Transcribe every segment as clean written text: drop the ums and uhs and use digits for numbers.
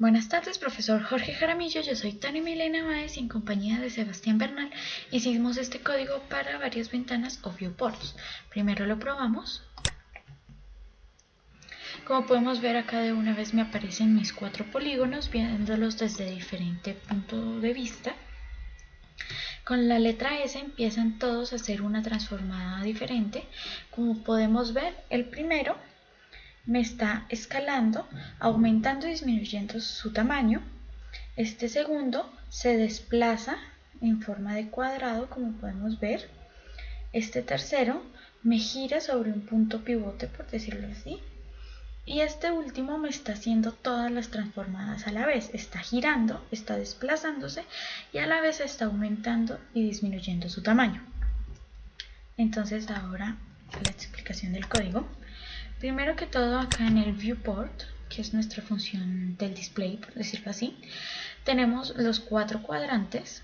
Buenas tardes, profesor Jorge Jaramillo. Yo soy Tania Milena Báez y en compañía de Sebastián Bernal hicimos este código para varias ventanas o viewports. Primero lo probamos. Como podemos ver, acá de una vez me aparecen mis 4 polígonos, viéndolos desde diferente punto de vista. Con la letra S empiezan todos a hacer una transformada diferente. Como podemos ver, el primero me está escalando, aumentando y disminuyendo su tamaño. Este segundo se desplaza en forma de cuadrado, como podemos ver. Este tercero me gira sobre un punto pivote, por decirlo así. Y este último me está haciendo todas las transformadas a la vez. Está girando, está desplazándose y a la vez está aumentando y disminuyendo su tamaño. Entonces ahora la explicación del código. Primero que todo, acá en el viewport, que es nuestra función del display, por decirlo así, tenemos los 4 cuadrantes.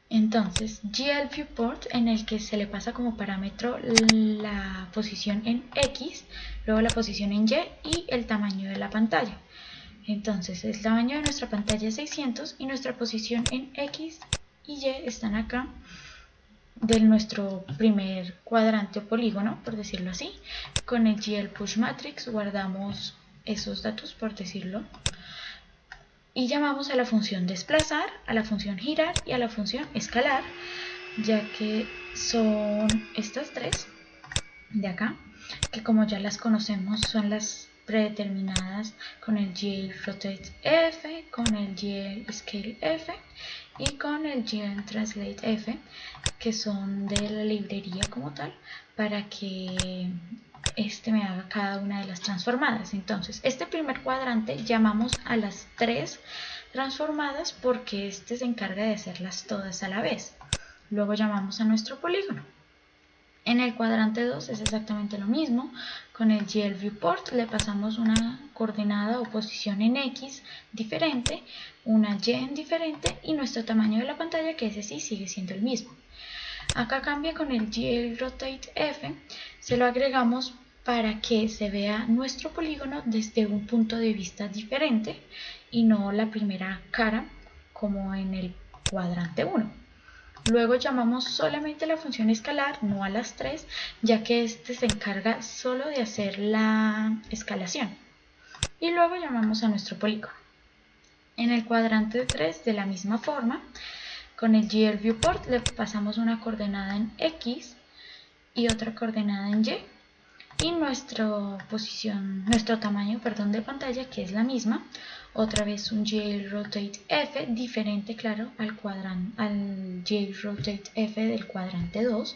Entonces, GL viewport, en el que se le pasa como parámetro la posición en X, luego la posición en Y y el tamaño de la pantalla. Entonces, el tamaño de nuestra pantalla es 600 y nuestra posición en X y Y están acá de nuestro primer cuadrante o polígono, por decirlo así. Con el GL push matrix guardamos esos datos, por decirlo, y llamamos a la función desplazar, a la función girar y a la función escalar, ya que son estas tres de acá, que como ya las conocemos son las predeterminadas con el GL rotate F, con el GL scale F y con el GL translate F, que son de la librería como tal, para que me haga cada una de las transformadas. Entonces, este primer cuadrante llamamos a las 3 transformadas porque este se encarga de hacerlas todas a la vez. Luego llamamos a nuestro polígono. En el cuadrante 2 es exactamente lo mismo. Con el GL viewport le pasamos una coordenada o posición en X diferente, una Y en diferente y nuestro tamaño de la pantalla, que ese sí sigue siendo el mismo. Acá cambia con el GL rotate F, se lo agregamos para que se vea nuestro polígono desde un punto de vista diferente y no la primera cara como en el cuadrante 1. Luego llamamos solamente a la función escalar, no a las 3, ya que este se encarga solo de hacer la escalación. Y luego llamamos a nuestro polígono. En el cuadrante 3, de la misma forma, con el GL viewport le pasamos una coordenada en X y otra coordenada en Y. Y nuestro tamaño de pantalla, que es la misma, otra vez un GL rotate F, diferente, claro, al GL rotate F del cuadrante 2,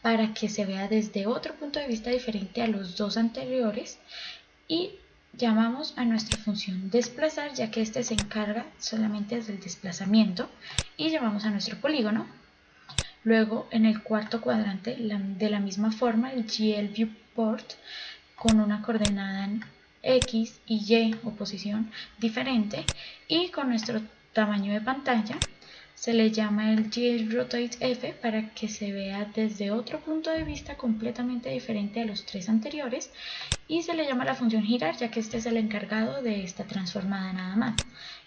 para que se vea desde otro punto de vista diferente a los dos anteriores. Y llamamos a nuestra función desplazar, ya que este se encarga solamente del desplazamiento, y llamamos a nuestro polígono. Luego, en el cuarto cuadrante, de la misma forma, el GL viewport con una coordenada en X y Y o posición diferente, y con nuestro tamaño de pantalla se le llama el GL rotate F para que se vea desde otro punto de vista completamente diferente a los 3 anteriores, y se le llama la función girar, ya que este es el encargado de esta transformada nada más,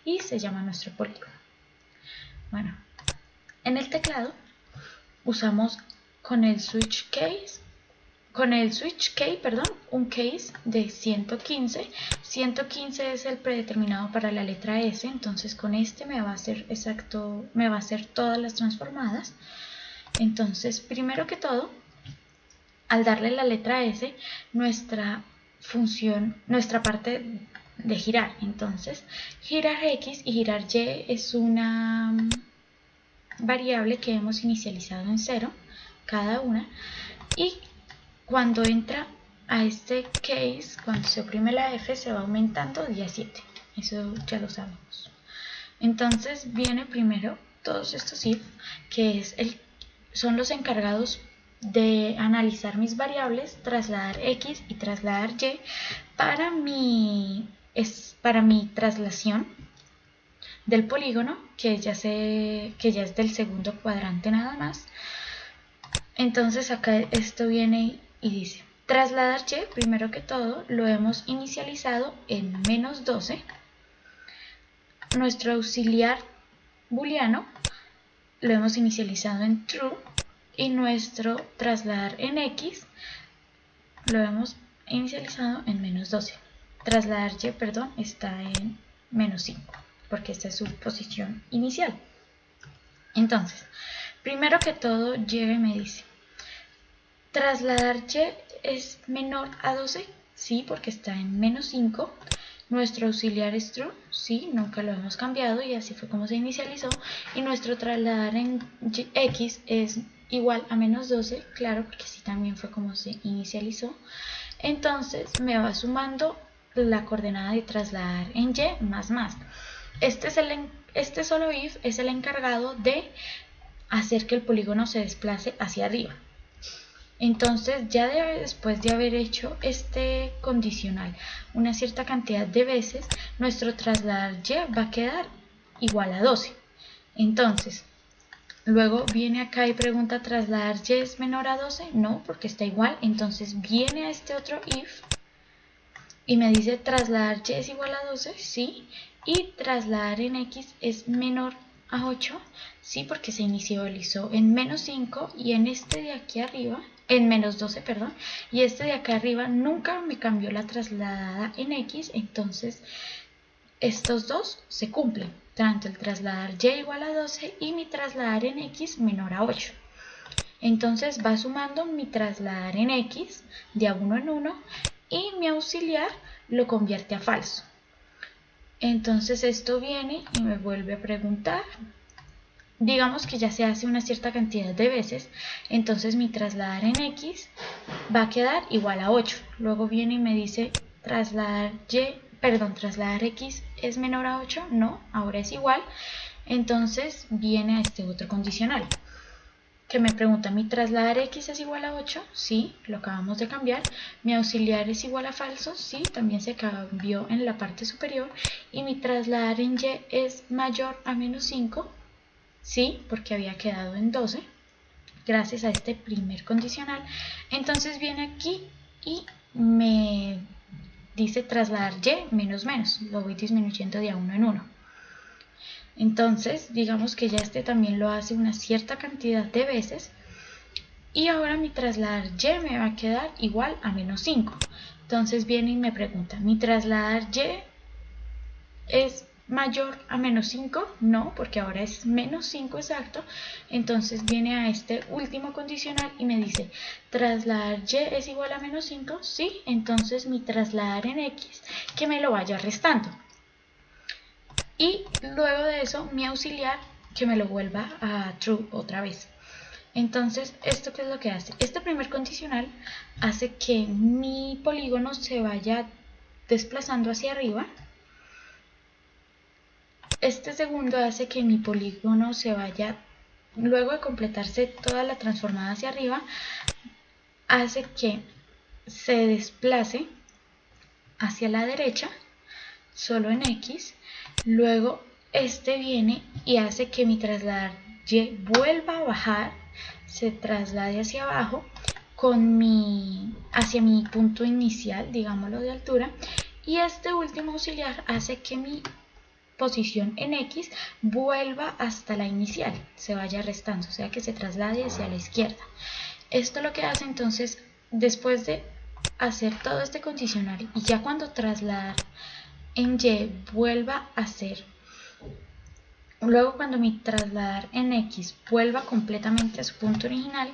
y se llama nuestro polígono. Bueno, en el teclado usamos con el switch key, un case de 115. 115 es el predeterminado para la letra S, entonces con este me va a hacer todas las transformadas. Entonces, primero que todo, al darle la letra S, nuestra parte de girar, entonces girar X y girar Y es una variable que hemos inicializado en 0 cada una, y cuando entra a este case, cuando se oprime la F, se va aumentando día 7. Eso ya lo sabemos. Entonces viene primero todos estos if, que son los encargados de analizar mis variables, trasladar X y trasladar Y para mi traslación del polígono, que ya es del segundo cuadrante nada más. Entonces acá esto viene y dice: trasladar Y, primero que todo, lo hemos inicializado en -12. nuestro auxiliar booleano lo hemos inicializado en true y nuestro trasladar en x lo hemos inicializado en menos 12. Trasladar y, perdón, está en menos 5 porque esta es su posición inicial. Entonces, primero que todo llega y me dice, trasladar y es menor a 12, sí, porque está en menos 5. Nuestro auxiliar es true, sí, nunca lo hemos cambiado y así fue como se inicializó. Y nuestro trasladar en x es igual a menos 12, claro, porque así también fue como se inicializó. Entonces me va sumando la coordenada de trasladar en y más. Este solo if es el encargado de hacer que el polígono se desplace hacia arriba. Entonces ya después de haber hecho este condicional una cierta cantidad de veces, nuestro trasladar y va a quedar igual a 12. Entonces, luego viene acá y pregunta, ¿trasladar y es menor a 12? No, porque está igual. Entonces viene a este otro if y me dice, ¿trasladar y es igual a 12? Sí. Y trasladar en x es menor a 8, sí, porque se inicializó en menos 5 y en este de aquí arriba, en menos 12, perdón, y este de acá arriba nunca me cambió la trasladada en x, entonces estos dos se cumplen, tanto el trasladar y igual a 12 y mi trasladar en x menor a 8. Entonces va sumando mi trasladar en x de a 1 en 1 y mi auxiliar lo convierte a falso. Entonces esto viene y me vuelve a preguntar, digamos que ya se hace una cierta cantidad de veces, entonces mi trasladar en x va a quedar igual a 8. Luego viene y me dice, trasladar x es menor a 8, no, ahora es igual. Entonces viene a este otro condicional que me pregunta, ¿mi trasladar x es igual a 8? Sí, lo acabamos de cambiar. ¿Mi auxiliar es igual a falso? Sí, también se cambió en la parte superior. ¿Y mi trasladar en y es mayor a menos 5? Sí, porque había quedado en 12, gracias a este primer condicional. Entonces viene aquí y me dice trasladar y menos, lo voy disminuyendo de a 1 en 1. Entonces, digamos que ya este también lo hace una cierta cantidad de veces. Y ahora mi trasladar y me va a quedar igual a menos 5. Entonces viene y me pregunta, ¿mi trasladar y es mayor a menos 5? No, porque ahora es menos 5 exacto. Entonces viene a este último condicional y me dice, ¿trasladar y es igual a menos 5? Sí, entonces mi trasladar en x que me lo vaya restando. Y luego de eso mi auxiliar que me lo vuelva a true otra vez. Entonces, ¿esto qué es lo que hace? Este primer condicional hace que mi polígono se vaya desplazando hacia arriba. Este segundo hace que mi polígono se vaya, luego de completarse toda la transformada hacia arriba, hace que se desplace hacia la derecha, solo en x. Luego este viene y hace que mi trasladar y vuelva a bajar, se traslade hacia abajo hacia mi punto inicial, digámoslo de altura, y este último auxiliar hace que mi posición en x vuelva hasta la inicial, se vaya restando, o sea que se traslade hacia la izquierda. Esto lo que hace entonces, después de hacer todo este condicional y ya cuando trasladar en y vuelva a ser, luego cuando mi trasladar en x vuelva completamente a su punto original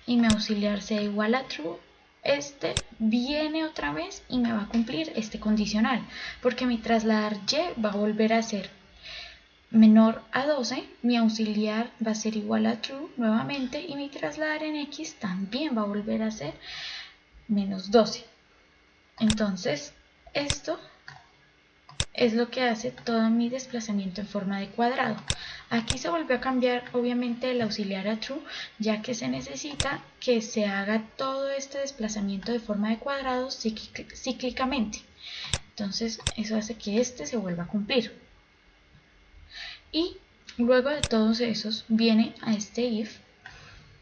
y mi auxiliar sea igual a true, este viene otra vez y me va a cumplir este condicional, porque mi trasladar y va a volver a ser menor a 12, mi auxiliar va a ser igual a true nuevamente y mi trasladar en x también va a volver a ser menos 12. Entonces esto es lo que hace todo mi desplazamiento en forma de cuadrado. Aquí se volvió a cambiar obviamente el auxiliar a true, ya que se necesita que se haga todo este desplazamiento de forma de cuadrado cíclicamente. Entonces eso hace que este se vuelva a cumplir. Y luego de todos esos viene a este if,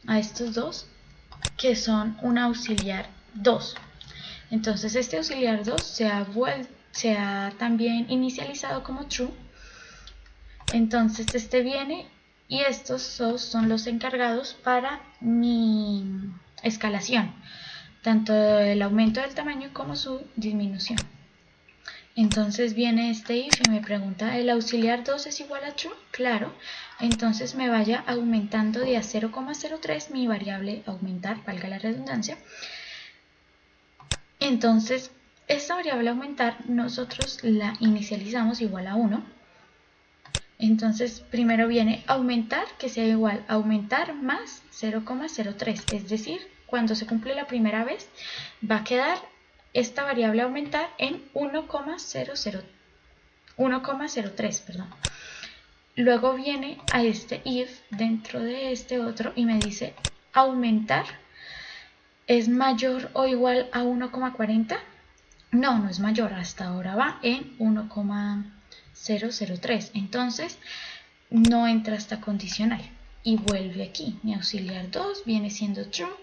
a estos dos, que son un auxiliar 2. Entonces este auxiliar 2 se ha también inicializado como true Entonces este viene y estos dos son los encargados para mi escalación, tanto el aumento del tamaño como su disminución. Entonces viene este if y me pregunta, ¿el auxiliar 2 es igual a true? Claro, entonces me vaya aumentando de a 0,03 mi variable aumentar, valga la redundancia. Entonces esta variable aumentar nosotros la inicializamos igual a 1. Entonces primero viene aumentar, que sea igual a aumentar más 0,03, es decir, cuando se cumple la primera vez va a quedar esta variable aumentar en 1,03, perdón. Luego viene a este if dentro de este otro y me dice aumentar es mayor o igual a 1,40. No, no es mayor, hasta ahora va en 1,003. Entonces no entra esta condicional y vuelve aquí. Mi auxiliar 2 viene siendo true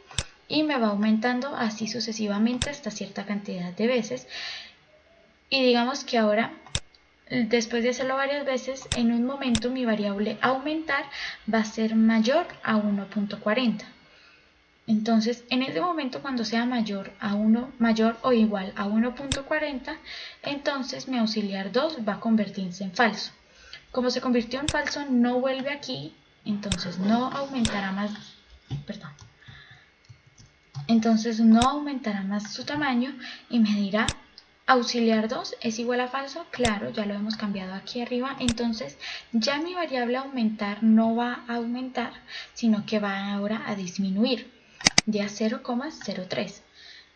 y me va aumentando así sucesivamente hasta cierta cantidad de veces. Y digamos que ahora, después de hacerlo varias veces, en un momento mi variable aumentar va a ser mayor a 1,40. Entonces, en ese momento, cuando sea mayor o igual a 1,40, entonces mi auxiliar 2 va a convertirse en falso. Como se convirtió en falso, no vuelve aquí, entonces no aumentará más, su tamaño y me dirá auxiliar 2 es igual a falso. Claro, ya lo hemos cambiado aquí arriba, entonces ya mi variable aumentar no va a aumentar, sino que va ahora a disminuir de a 0,03.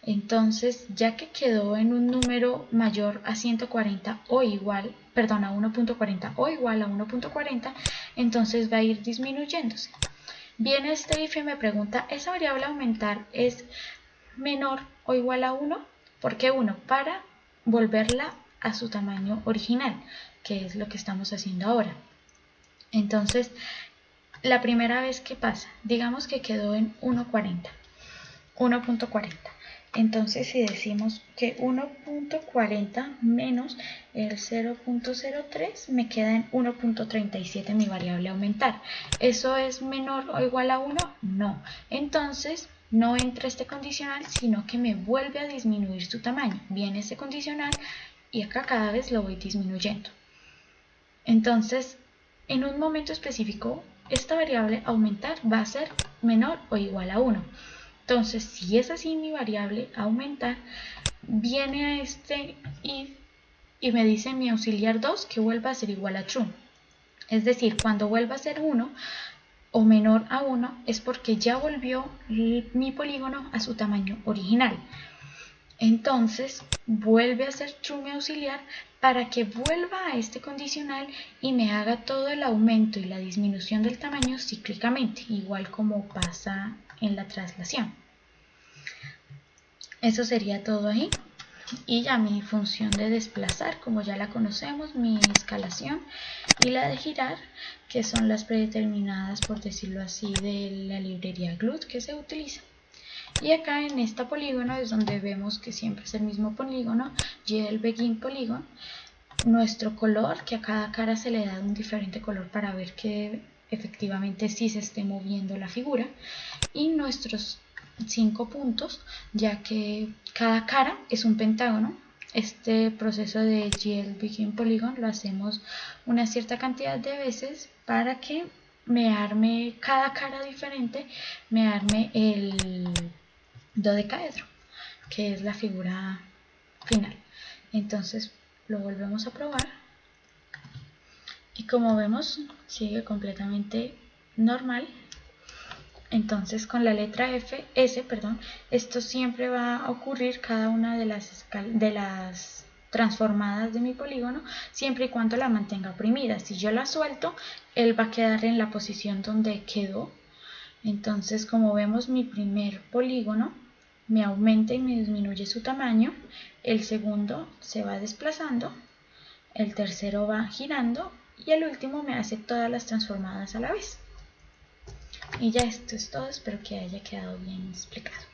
Entonces, ya que quedó en un número mayor a 140 o igual, perdón, a 1,40 o igual a 1,40, entonces va a ir disminuyéndose. Viene este if y me pregunta, ¿esa variable aumentar es menor o igual a 1? ¿Por qué 1? Para volverla a su tamaño original, que es lo que estamos haciendo ahora. Entonces, la primera vez que pasa, digamos que quedó en 1,40. Entonces, si decimos que 1,40 menos el 0,03 me queda en 1,37 mi variable aumentar. ¿Eso es menor o igual a 1? No. Entonces, no entra este condicional, sino que me vuelve a disminuir su tamaño. Viene este condicional y acá cada vez lo voy disminuyendo. Entonces, en un momento específico, esta variable aumentar va a ser menor o igual a 1. Entonces, si es así mi variable aumentar, viene a este if y me dice mi auxiliar 2 que vuelva a ser igual a true. Es decir, cuando vuelva a ser 1 o menor a 1 es porque ya volvió mi polígono a su tamaño original. Entonces, vuelve a ser true mi auxiliar para que vuelva a este condicional y me haga todo el aumento y la disminución del tamaño cíclicamente, igual como pasa en la traslación. Eso sería todo ahí. Y ya mi función de desplazar, como ya la conocemos, mi escalación y la de girar, que son las predeterminadas, por decirlo así, de la librería GLUT que se utiliza. Y acá en esta polígono es donde vemos que siempre es el mismo polígono, GLBegin Polygon. Nuestro color, que a cada cara se le da un diferente color para ver que efectivamente sí se esté moviendo la figura. Y nuestros 5 puntos, ya que cada cara es un pentágono. Este proceso de GLBegin Polygon lo hacemos una cierta cantidad de veces para que me arme cada cara diferente, me arme el dodecaedro, que es la figura final. Entonces lo volvemos a probar y como vemos sigue completamente normal. Entonces con la letra S, esto siempre va a ocurrir cada una de las transformadas de mi polígono, siempre y cuando la mantenga oprimida. Si yo la suelto, él va a quedar en la posición donde quedó. Entonces, como vemos, mi primer polígono me aumenta y me disminuye su tamaño, el segundo se va desplazando, el tercero va girando y el último me hace todas las transformadas a la vez. Y ya esto es todo, espero que haya quedado bien explicado.